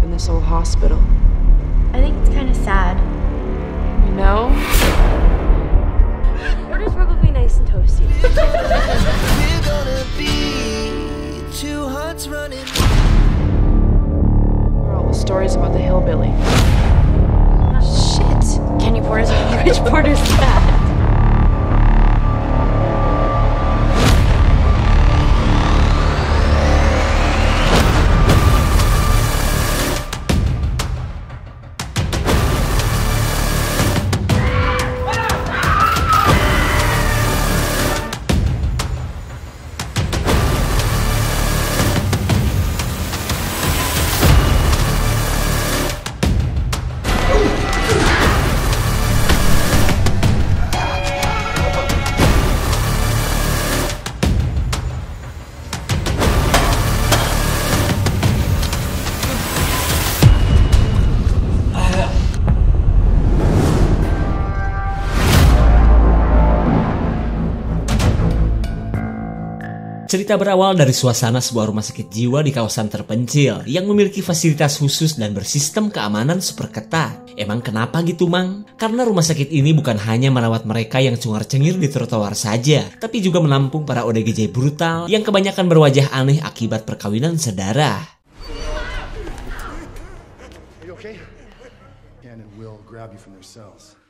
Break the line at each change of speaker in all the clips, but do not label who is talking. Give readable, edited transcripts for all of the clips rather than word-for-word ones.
in this old hospital.
I think it's kind of sad.
You know?
Order's probably nice and toasty.
We're gonna be two hearts running.
Where are all the stories about the hillbilly?
Shit! Kenny Porter's Rich Porter's dad.
Cerita berawal dari suasana sebuah rumah sakit jiwa di kawasan terpencil yang memiliki fasilitas khusus dan bersistem keamanan super ketat. Emang kenapa gitu, Mang? Karena rumah sakit ini bukan hanya merawat mereka yang cungar-cengir di trotoar saja, tapi juga menampung para ODGJ brutal yang kebanyakan berwajah aneh akibat perkawinan sedara.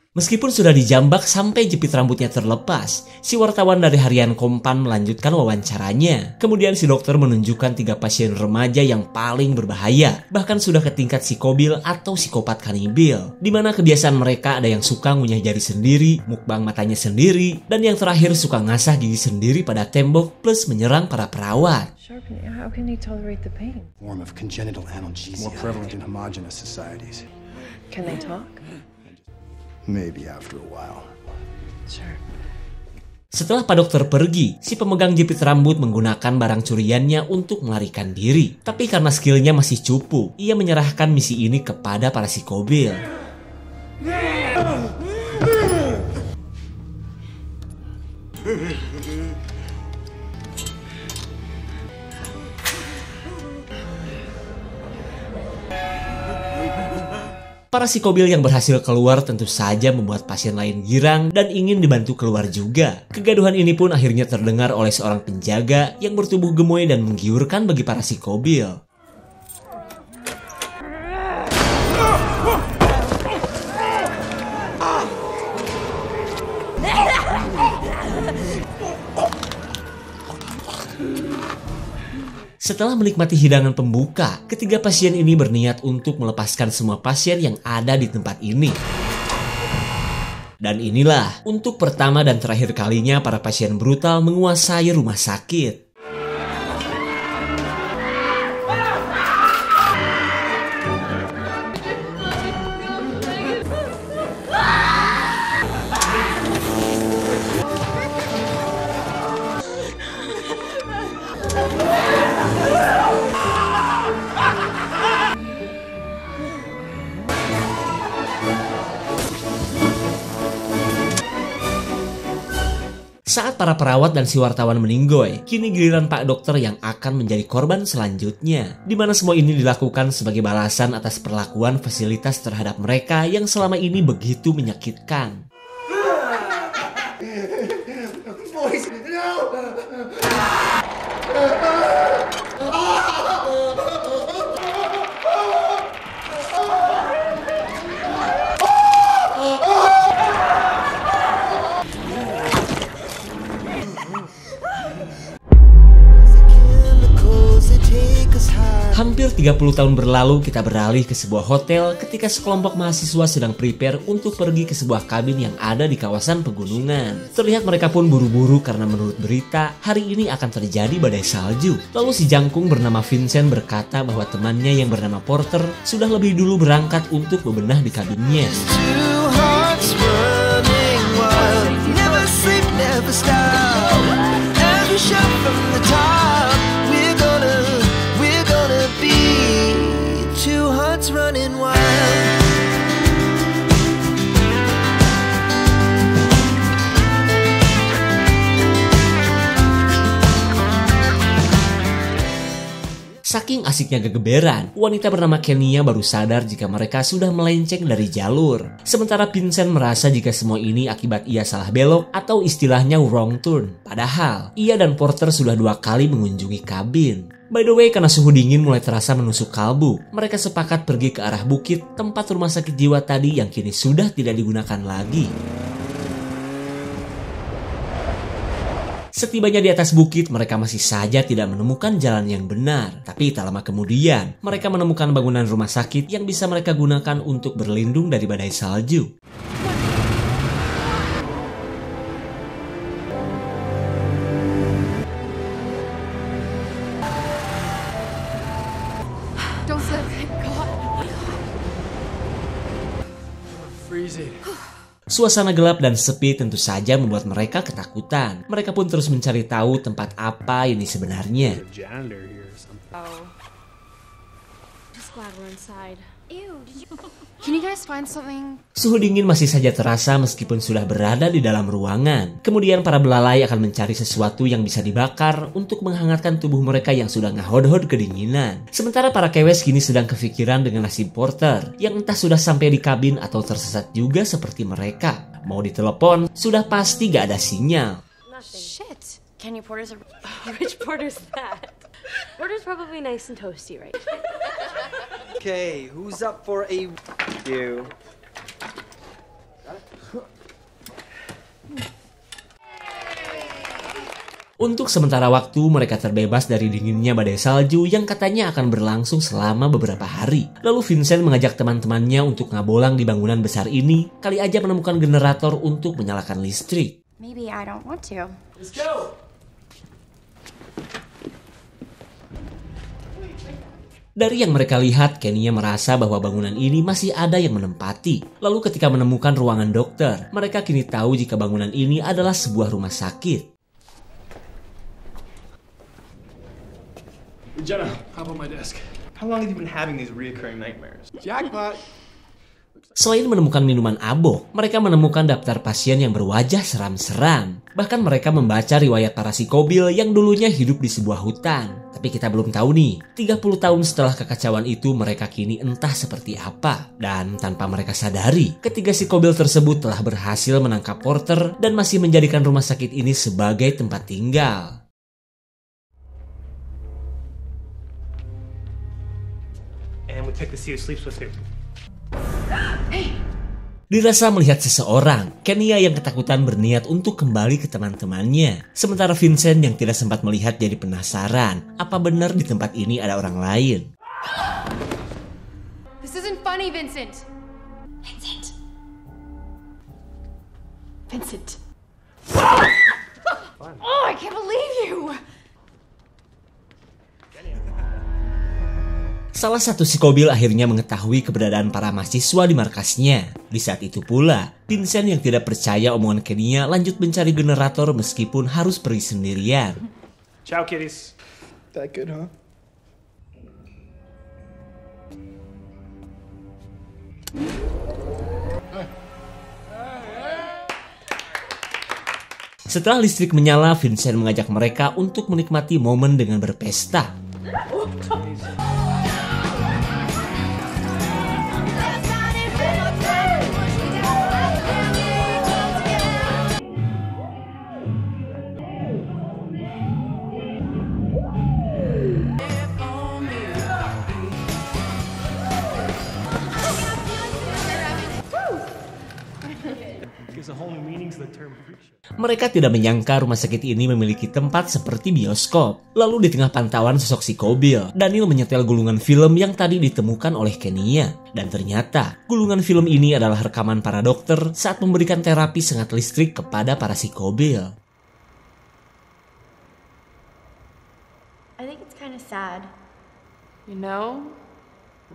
Meskipun sudah dijambak sampai jepit rambutnya terlepas, si wartawan dari harian Kompan melanjutkan wawancaranya. Kemudian si dokter menunjukkan 3 pasien remaja yang paling berbahaya, bahkan sudah ke tingkat psikobil atau psikopat kanibil, di mana kebiasaan mereka ada yang suka ngunyah jari sendiri, mukbang matanya sendiri, dan yang terakhir suka ngasah gigi sendiri pada tembok plus menyerang para perawat.
How can you tolerate the pain?
Form of congenital analgesia, more prevalent in homogeneous societies.
Can they talk?
Maybe after a while.
Sure.
Setelah Pak Dokter pergi, si pemegang jepit rambut menggunakan barang curiannya untuk melarikan diri. Tapi karena skillnya masih cupu, ia menyerahkan misi ini kepada para psikobil. Para psikobil yang berhasil keluar tentu saja membuat pasien lain girang dan ingin dibantu keluar juga. Kegaduhan ini pun akhirnya terdengar oleh seorang penjaga yang bertubuh gemoy dan menggiurkan bagi para psikobil. Setelah menikmati hidangan pembuka, ketiga pasien ini berniat untuk melepaskan semua pasien yang ada di tempat ini. Dan inilah, untuk pertama dan terakhir kalinya para pasien brutal menguasai rumah sakit. Saat para perawat dan si wartawan meninggoy, kini giliran Pak Dokter yang akan menjadi korban selanjutnya. Di mana semua ini dilakukan sebagai balasan atas perlakuan fasilitas terhadap mereka yang selama ini begitu menyakitkan.
Boys, no!
Hampir 30 tahun berlalu kita beralih ke sebuah hotel ketika sekelompok mahasiswa sedang prepare untuk pergi ke sebuah kabin yang ada di kawasan pegunungan. Terlihat mereka pun buru-buru karena menurut berita hari ini akan terjadi badai salju. Lalu si jangkung bernama Vincent berkata bahwa temannya yang bernama Porter sudah lebih dulu berangkat untuk bebenah di kabinnya. Saking asiknya gegeberan, wanita bernama Kenya baru sadar jika mereka sudah melenceng dari jalur. Sementara Vincent merasa jika semua ini akibat ia salah belok atau istilahnya wrong turn. Padahal, ia dan Porter sudah 2 kali mengunjungi kabin. By the way, karena suhu dingin mulai terasa menusuk kalbu, mereka sepakat pergi ke arah bukit tempat rumah sakit jiwa tadi yang kini sudah tidak digunakan lagi. Setibanya di atas bukit, mereka masih saja tidak menemukan jalan yang benar. Tapi tak lama kemudian, mereka menemukan bangunan rumah sakit yang bisa mereka gunakan untuk berlindung dari badai salju.
Don't slip, thank God.
Freezing.
Suasana gelap dan sepi tentu saja membuat mereka ketakutan. Mereka pun terus mencari tahu tempat apa ini sebenarnya.
Janitor here or something.
Oh. Just glad we're inside. Ew, did you...
Can you guys find something?
Suhu dingin masih saja terasa meskipun sudah berada di dalam ruangan. Kemudian para belalai akan mencari sesuatu yang bisa dibakar untuk menghangatkan tubuh mereka yang sudah ngahod-hod kedinginan. Sementara para kewes kini sedang kepikiran dengan nasib Porter yang entah sudah sampai di kabin atau tersesat juga seperti mereka. Mau ditelepon, sudah pasti gak ada sinyal.
Nothing. Shit. Kenny Porter's a... Which Porter's that? Porter's probably nice and toasty, right?
Okay, who's up for a... You.
Untuk sementara waktu, mereka terbebas dari dinginnya badai salju yang katanya akan berlangsung selama beberapa hari. Lalu Vincent mengajak teman-temannya untuk ngabolang di bangunan besar ini, kali aja menemukan generator untuk menyalakan listrik.
Maybe I don't want to.
Let's go!
Dari yang mereka lihat, Kenya merasa bahwa bangunan ini masih ada yang menempati. Lalu ketika menemukan ruangan dokter, mereka kini tahu jika bangunan ini adalah sebuah rumah sakit.
Jenna, hop on my desk.
How long have you been having these reoccurring nightmares?
Jackpot!
Selain menemukan minuman abok, mereka menemukan daftar pasien yang berwajah seram-seram. Bahkan mereka membaca riwayat para psikobil yang dulunya hidup di sebuah hutan. Tapi kita belum tahu nih, 30 tahun setelah kekacauan itu mereka kini entah seperti apa. Dan tanpa mereka sadari, ketiga psikobil tersebut telah berhasil menangkap Porter dan masih menjadikan rumah sakit ini sebagai tempat tinggal.
And we pick the seat who sleeps with you.
Dirasa melihat seseorang, Kenya yang ketakutan berniat untuk kembali ke teman-temannya. Sementara Vincent yang tidak sempat melihat jadi penasaran, apa benar di tempat ini ada orang lain.
This isn't funny, Vincent.
Vincent.
Vincent. Oh, I can't believe you.
Salah satu psikobil akhirnya mengetahui keberadaan para mahasiswa di markasnya. Di saat itu pula, Vincent yang tidak percaya omongan Kenya lanjut mencari generator meskipun harus pergi sendirian.
Ciao, kitties.
That good, huh?
Setelah listrik menyala, Vincent mengajak mereka untuk menikmati momen dengan berpesta.
Gives a whole new meaning to the term freak show.
Mereka tidak menyangka rumah sakit ini memiliki tempat seperti bioskop. Lalu di tengah pantauan sosok psikobil, Daniel menyetel gulungan film yang tadi ditemukan oleh Kenya. Dan ternyata, gulungan film ini adalah rekaman para dokter saat memberikan terapi sengat listrik kepada para psikobil.
I think it's kind of sad.
You know,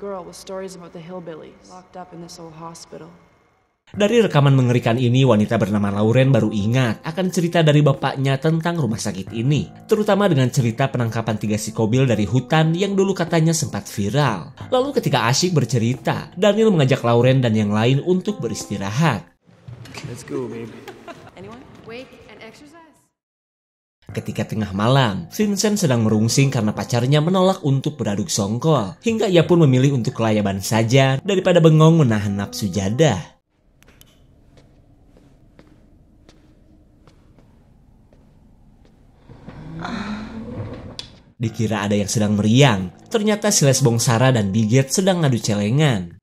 girl with stories about the hillbillies locked up in this old hospital.
Dari rekaman mengerikan ini, wanita bernama Lauren baru ingat akan cerita dari bapaknya tentang rumah sakit ini. Terutama dengan cerita penangkapan 3 psikobil dari hutan yang dulu katanya sempat viral. Lalu ketika asyik bercerita, Daniel mengajak Lauren dan yang lain untuk beristirahat.
Let's go, baby.
Anyone?
Wake and exercise.
Ketika tengah malam, Vincent sedang merungsing karena pacarnya menolak untuk beraduk songkol. Hingga ia pun memilih untuk kelayaban saja daripada bengong menahan nafsu jadah. Dikira ada yang sedang meriang, ternyata si lesbong Sarah dan Biget sedang ngadu celengan.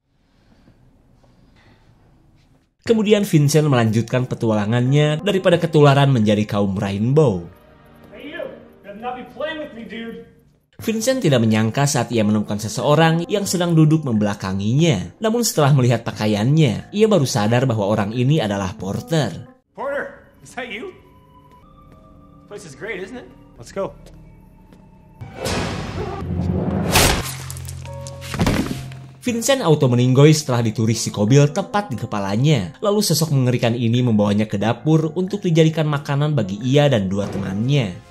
Kemudian Vincent melanjutkan petualangannya daripada ketularan menjadi kaum Rainbow. Vincent tidak menyangka saat ia menemukan seseorang yang sedang duduk membelakanginya. Namun setelah melihat pakaiannya, ia baru sadar bahwa orang ini adalah Porter.
Porter, is that you? This place is great, isn't it? Let's go.
Vincent auto meninggoy setelah dituris si kobil tepat di kepalanya. Lalu sosok mengerikan ini membawanya ke dapur untuk dijadikan makanan bagi ia dan dua temannya.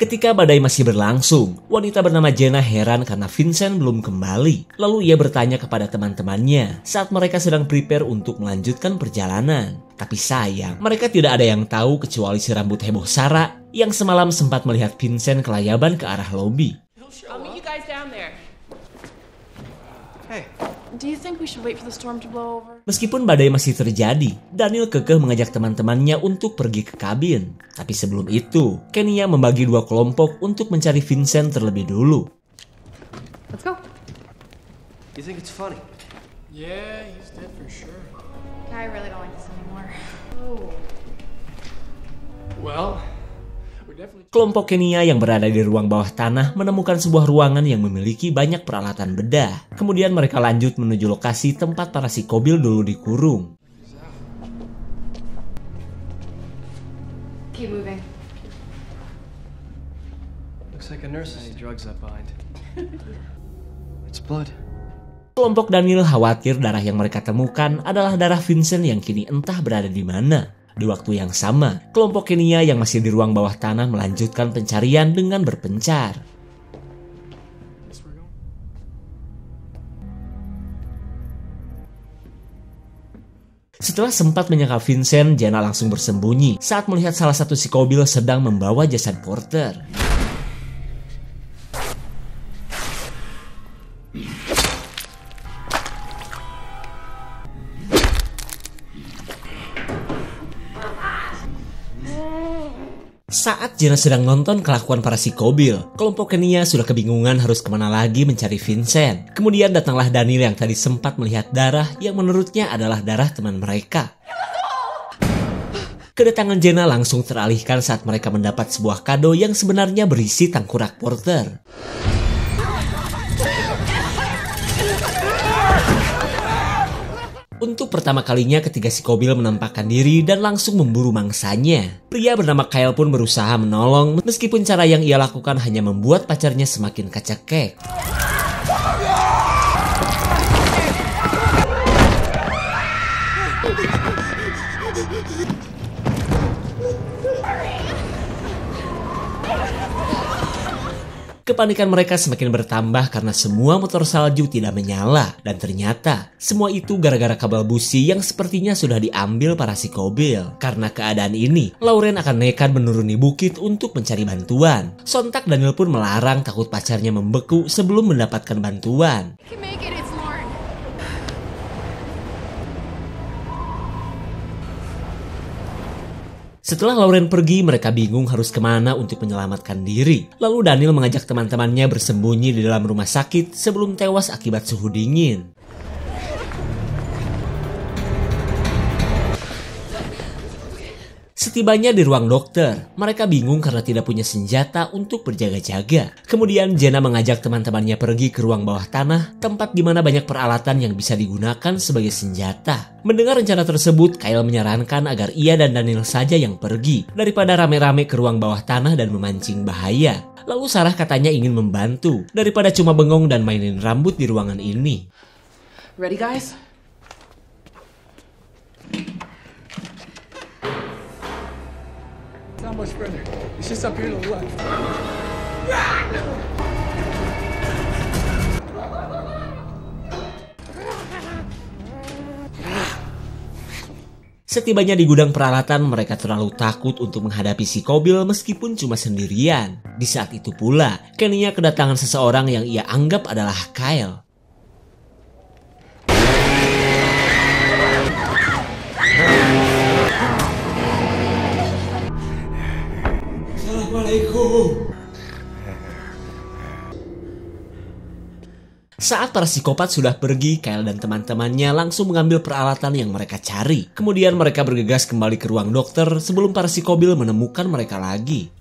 Ketika badai masih berlangsung, wanita bernama Jenna heran karena Vincent belum kembali. Lalu ia bertanya kepada teman-temannya saat mereka sedang prepare untuk melanjutkan perjalanan. Tapi sayang, mereka tidak ada yang tahu kecuali si rambut heboh Sarah yang semalam sempat melihat Vincent kelayaban ke arah lobi.
I'll meet you guys down there.
Hey.
Do you think we should wait for the storm to blow over?
Meskipun badai masih terjadi, Daniel kekeh mengajak teman-temannya untuk pergi ke kabin. Tapi sebelum itu, Kenya membagi dua kelompok untuk mencari Vincent terlebih dulu.
Let's go.
You think it's funny?
Yeah, he's dead for sure.
I really don't like this anymore.
Well, we're definitely...
Kelompok Kenya yang berada di ruang bawah tanah menemukan sebuah ruangan yang memiliki banyak peralatan bedah. Kemudian mereka lanjut menuju lokasi tempat para psikobil dulu dikurung.
Keep moving.
Looks like a nurse has drugs up behind. It's blood.
Kelompok Daniel khawatir darah yang mereka temukan adalah darah Vincent yang kini entah berada di mana. Di waktu yang sama, kelompok Kenya yang masih di ruang bawah tanah melanjutkan pencarian dengan berpencar. Setelah sempat menyangkal Vincent, Jenna langsung bersembunyi saat melihat salah satu psikobil sedang membawa jasad Porter. Saat Jenna sedang nonton kelakuan para psikobil, kelompok Kenya sudah kebingungan harus kemana lagi mencari Vincent. Kemudian datanglah Daniel yang tadi sempat melihat darah yang menurutnya adalah darah teman mereka. Kedatangan Jenna langsung teralihkan saat mereka mendapat sebuah kado yang sebenarnya berisi tengkorak Porter. Untuk pertama kalinya ketiga psikobil menampakkan diri dan langsung memburu mangsanya. Pria bernama Kyle pun berusaha menolong meskipun cara yang ia lakukan hanya membuat pacarnya semakin kacekek. Kepanikan mereka semakin bertambah karena semua motor salju tidak menyala. Dan ternyata, semua itu gara-gara kabel busi yang sepertinya sudah diambil para psikobil. Karena keadaan ini, Lauren akan nekat menuruni bukit untuk mencari bantuan. Sontak Daniel pun melarang takut pacarnya membeku sebelum mendapatkan bantuan.
You can make it, it's Lauren.
Setelah Lauren pergi, mereka bingung harus kemana untuk menyelamatkan diri. Lalu Daniel mengajak teman-temannya bersembunyi di dalam rumah sakit sebelum tewas akibat suhu dingin. Setibanya di ruang dokter, mereka bingung karena tidak punya senjata untuk berjaga-jaga. Kemudian Jenna mengajak teman-temannya pergi ke ruang bawah tanah, tempat di mana banyak peralatan yang bisa digunakan sebagai senjata. Mendengar rencana tersebut, Kyle menyarankan agar ia dan Daniel saja yang pergi, daripada rame-rame ke ruang bawah tanah dan memancing bahaya. Lalu Sarah katanya ingin membantu, daripada cuma bengong dan mainin rambut di ruangan ini.
Ready, guys?
Not much further. It's just up here to the left.
Setibanya di gudang peralatan, mereka terlalu takut untuk menghadapi si Kobil meskipun cuma sendirian. Di saat itu pula, Kenya kedatangan seseorang yang ia anggap adalah Kyle. Assalamualaikum. Saat para psikopat sudah pergi, Kyle dan teman-temannya langsung mengambil peralatan yang mereka cari. Kemudian mereka bergegas kembali ke ruang dokter sebelum para psikobil menemukan mereka lagi.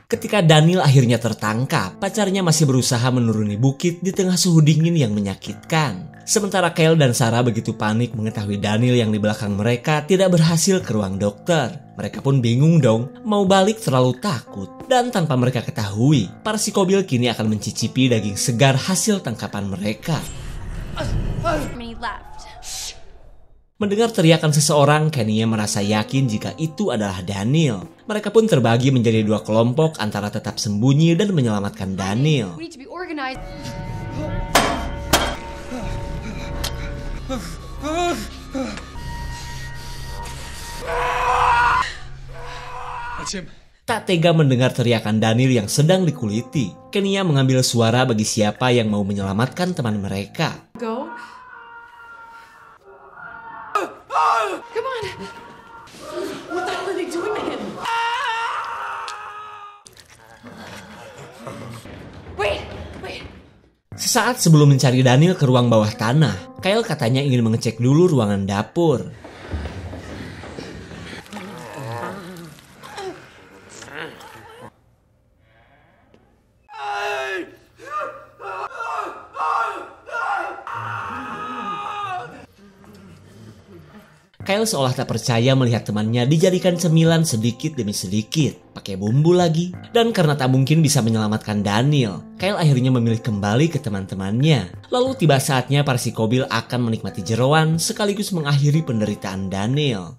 Ketika Daniel akhirnya tertangkap, pacarnya masih berusaha menuruni bukit di tengah suhu dingin yang menyakitkan. Sementara Kyle dan Sarah begitu panik mengetahui Daniel yang di belakang mereka tidak berhasil ke ruang dokter. Mereka pun bingung dong, mau balik terlalu takut. Dan tanpa mereka ketahui, para psikobil kini akan mencicipi daging segar hasil tangkapan mereka. Mendengar teriakan seseorang, Kenya merasa yakin jika itu adalah Daniel. Mereka pun terbagi menjadi dua kelompok antara tetap sembunyi dan menyelamatkan Daniel. Tak tega mendengar teriakan Daniel yang sedang dikuliti, Kenya mengambil suara bagi siapa yang mau menyelamatkan teman mereka.
Go. Come on. What the hell are they doing to him? Wait.
Sesaat sebelum mencari Daniel ke ruang bawah tanah, Kyle katanya ingin mengecek dulu ruangan dapur. Kyle seolah tak percaya melihat temannya dijadikan cemilan sedikit demi sedikit, pakai bumbu lagi. Dan karena tak mungkin bisa menyelamatkan Daniel, Kyle akhirnya memilih kembali ke teman-temannya. Lalu tiba saatnya para psikobil akan menikmati jeroan sekaligus mengakhiri penderitaan Daniel.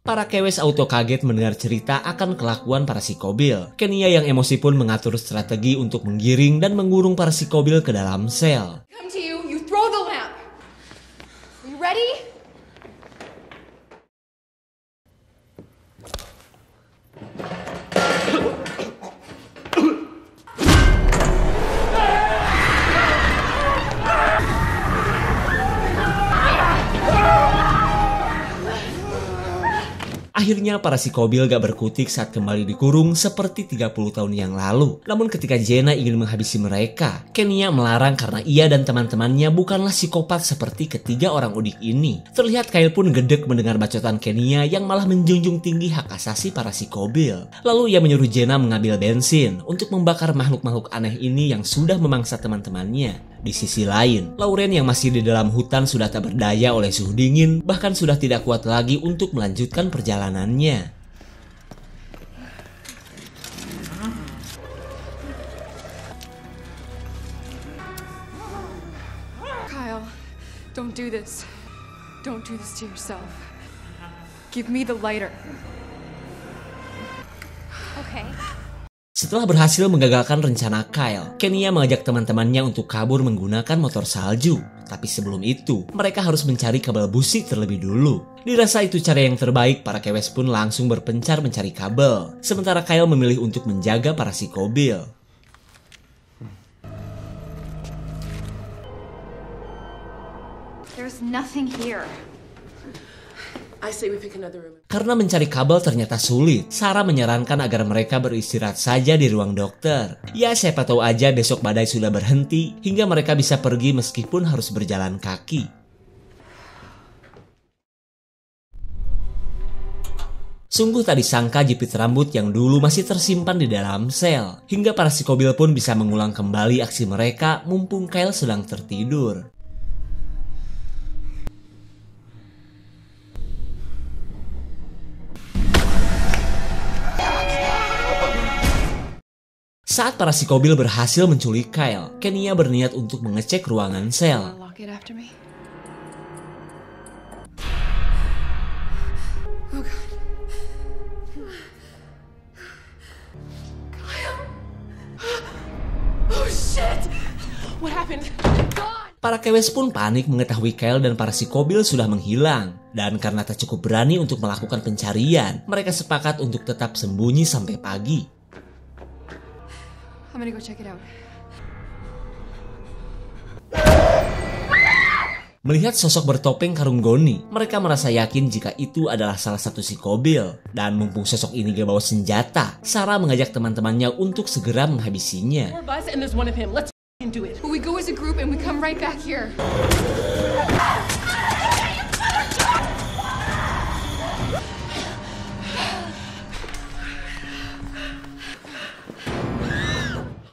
Para kewes auto kaget mendengar cerita akan kelakuan para psikobil. Kenya yang emosi pun mengatur strategi untuk menggiring dan mengurung para psikobil ke dalam sel.
Come to you, you throw the lamp. Are you ready?
Akhirnya para psikobil gak berkutik saat kembali dikurung seperti 30 tahun yang lalu. Namun ketika Jenna ingin menghabisi mereka, Kenya melarang karena ia dan teman-temannya bukanlah psikopat seperti ketiga orang udik ini. Terlihat Kyle pun gedek mendengar bacotan Kenya yang malah menjunjung tinggi hak asasi para psikobil. Lalu ia menyuruh Jenna mengambil bensin untuk membakar makhluk-makhluk aneh ini yang sudah memangsa teman-temannya. Di sisi lain, Lauren yang masih di dalam hutan sudah tak berdaya oleh suhu dingin, bahkan sudah tidak kuat lagi untuk melanjutkan perjalanannya.
Kyle, don't do this. Don't do this to yourself. Give me the lighter.
Okay.
Setelah berhasil menggagalkan rencana Kyle, Kenya mengajak teman-temannya untuk kabur menggunakan motor salju. Tapi sebelum itu, mereka harus mencari kabel busi terlebih dulu. Dirasa itu cara yang terbaik, para kewes pun langsung berpencar mencari kabel. Sementara Kyle memilih untuk menjaga para psikobil.
There's nothing here.
Karena mencari kabel ternyata sulit, Sarah menyarankan agar mereka beristirahat saja di ruang dokter. Ya, siapa tahu aja besok badai sudah berhenti hingga mereka bisa pergi meskipun harus berjalan kaki. Sungguh tak disangka jepit rambut yang dulu masih tersimpan di dalam sel. Hingga para psikobil pun bisa mengulang kembali aksi mereka mumpung Kyle sedang tertidur. Saat para psikobil berhasil menculik Kyle, Kenya berniat untuk mengecek ruangan sel.
Lock it after me.
Oh God. Kyle. Oh shit. What happened? God.
Para kewes pun panik mengetahui Kyle dan para psikobil sudah menghilang. Dan karena tak cukup berani untuk melakukan pencarian, mereka sepakat untuk tetap sembunyi sampai pagi.
I'm gonna go check it out.
Melihat sosok bertopeng karung goni, mereka merasa yakin jika itu adalah salah satu psikobil. Dan mumpung sosok ini gak bawa senjata, Sarah mengajak teman-temannya untuk segera menghabisinya.
We go as a group and we come right back here.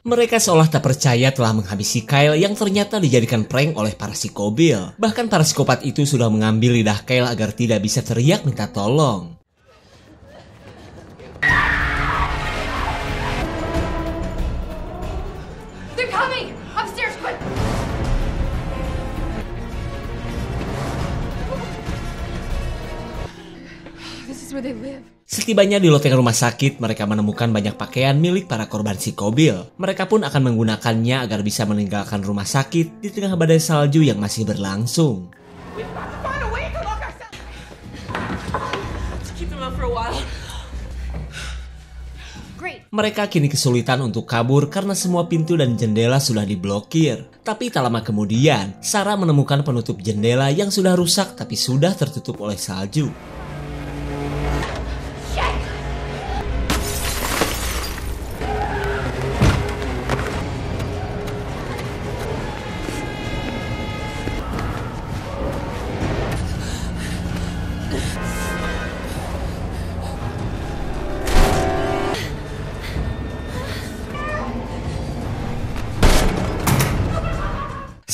Mereka seolah tak percaya telah menghabisi Kyle yang ternyata dijadikan prank oleh para psikobil. Bahkan para psikopat itu sudah mengambil lidah Kyle agar tidak bisa teriak minta tolong.
They're coming! Upstairs, quick! This is where they live.
Setibanya di loteng rumah sakit, mereka menemukan banyak pakaian milik para korban psikobil. Mereka pun akan menggunakannya agar bisa meninggalkan rumah sakit di tengah badai salju yang masih berlangsung. Mereka kini kesulitan untuk kabur karena semua pintu dan jendela sudah diblokir. Tapi tak lama kemudian, Sarah menemukan penutup jendela yang sudah rusak tapi sudah tertutup oleh salju.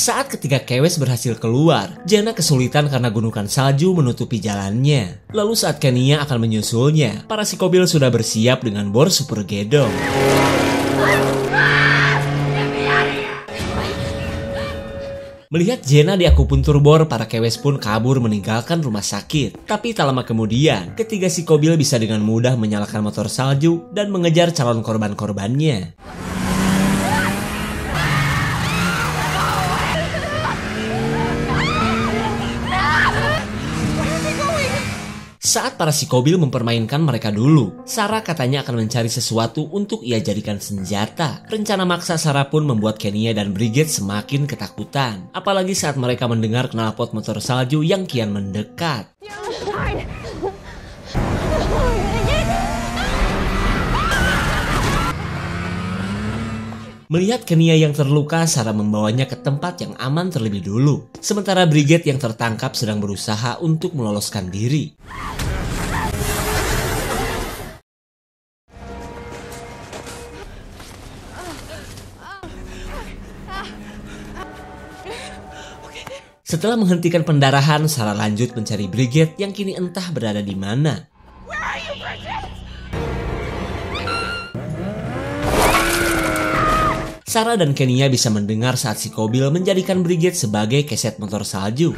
Saat ketiga kewes berhasil keluar, Jenna kesulitan karena gunungan salju menutupi jalannya. Lalu saat Kenya akan menyusulnya, para psikobil sudah bersiap dengan bor super gedong. Melihat Jenna diakupuntur bor, para kewes pun kabur meninggalkan rumah sakit. Tapi tak lama kemudian, ketiga psikobil bisa dengan mudah menyalakan motor salju dan mengejar calon korban-korbannya. Saat para psikobil mempermainkan mereka dulu, Sarah katanya akan mencari sesuatu untuk ia jadikan senjata. Rencana maksa Sarah pun membuat Kenya dan Bridget semakin ketakutan. Apalagi saat mereka mendengar knalpot motor salju yang kian mendekat. Melihat Kenya yang terluka, Sarah membawanya ke tempat yang aman terlebih dulu. Sementara Bridget yang tertangkap sedang berusaha untuk meloloskan diri. Setelah menghentikan pendarahan, Sarah lanjut mencari Bridget yang kini entah berada di mana. Sarah dan Kenya bisa mendengar saat psikobil menjadikan Bridget sebagai keset motor salju.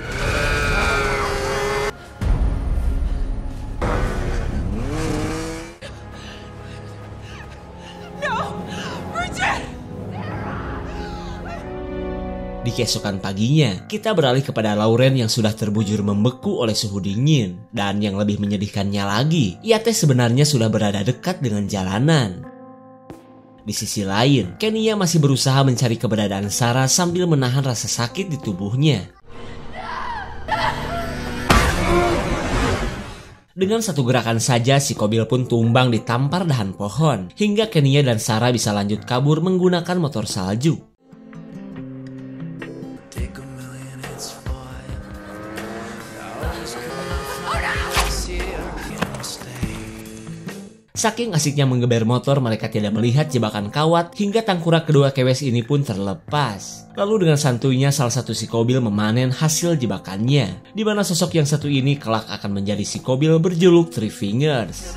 Di keesokan paginya, kita beralih kepada Lauren yang sudah terbujur membeku oleh suhu dingin. Dan yang lebih menyedihkannya lagi, ia sebenarnya sudah berada dekat dengan jalanan. Di sisi lain, Kenya masih berusaha mencari keberadaan Sarah sambil menahan rasa sakit di tubuhnya. Dengan satu gerakan saja, psikobil pun tumbang ditampar dahan pohon, hingga Kenya dan Sarah bisa lanjut kabur menggunakan motor salju. Saking asiknya menggeber motor, mereka tidak melihat jebakan kawat hingga tangkurak kedua kewes ini pun terlepas. Lalu dengan santuinya salah satu psikobil memanen hasil jebakannya, di mana sosok yang satu ini kelak akan menjadi psikobil berjuluk Three Fingers.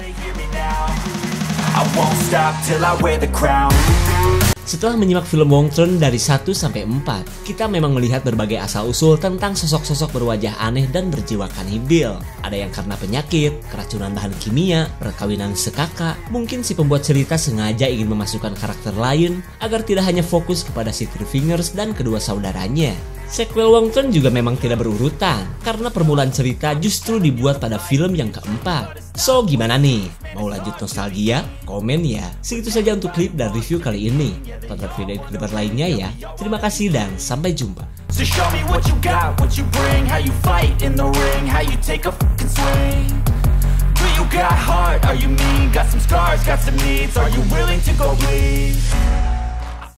Setelah menyimak film Wong Chun dari 1 sampai 4, kita memang melihat berbagai asal-usul tentang sosok-sosok berwajah aneh dan berjiwa kanibil. Ada yang karena penyakit, keracunan bahan kimia, perkawinan sekaka. Mungkin si pembuat cerita sengaja ingin memasukkan karakter lain agar tidak hanya fokus kepada si Three Fingers dan kedua saudaranya. Sequel Wong Chun juga memang tidak berurutan, karena permulaan cerita justru dibuat pada film yang keempat. So, gimana nih? Mau lanjut nostalgia? Komen ya. Segitu saja untuk klip dan review kali ini. Tonton video klip lainnya ya. Terima kasih dan sampai jumpa.
So show me what you got, what you bring, how you fight in the ring, how you take a fucking swing. Do you got heart? Are you mean? Got some scars, got some needs. Are you willing to go bleed?